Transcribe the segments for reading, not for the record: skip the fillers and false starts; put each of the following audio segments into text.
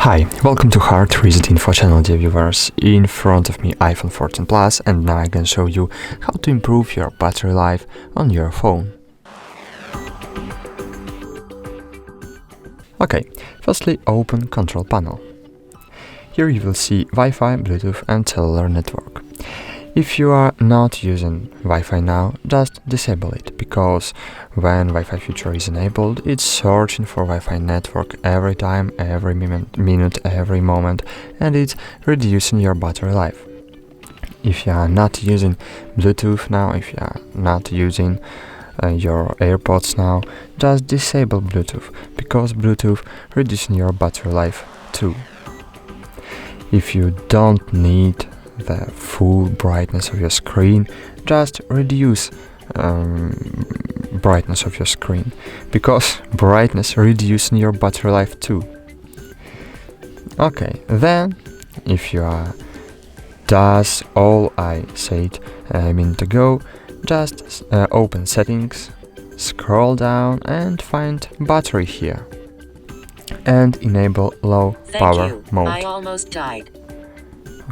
Hi, welcome to HardReset.Info channel, dear viewers. In front of me iPhone 14 Plus, and now I can show you how to improve your battery life on your phone. Okay, firstly open Control Panel. Here you will see Wi-Fi, Bluetooth and cellular network. If you are not using Wi-Fi now, just disable it, because when Wi-Fi feature is enabled, it's searching for Wi-Fi network every time, every minute, every moment, and it's reducing your battery life. If you are not using Bluetooth now, if you are not using your AirPods now, just disable Bluetooth, because Bluetooth reducing your battery life too. If you don't need the full brightness of your screen, just reduce brightness of your screen, because brightness reducing your battery life too. Okay, then if you does all I said a minute ago, just open settings, scroll down and find battery here and enable low power mode. I almost died.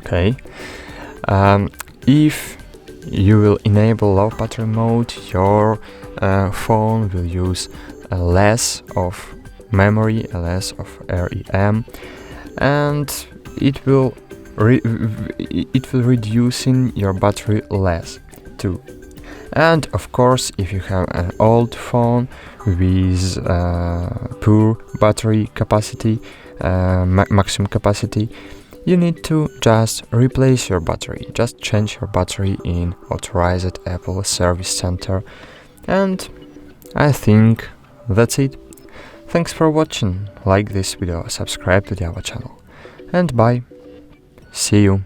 Okay, if you will enable low battery mode, your phone will use less of memory, less of RAM, and it will reducing your battery less too. And of course, if you have an old phone with poor battery capacity, maximum capacity, you need to just replace your battery. Just change your battery in authorized Apple service center. And I think that's it. Thanks for watching. Like this video, subscribe to our channel. And bye. See you.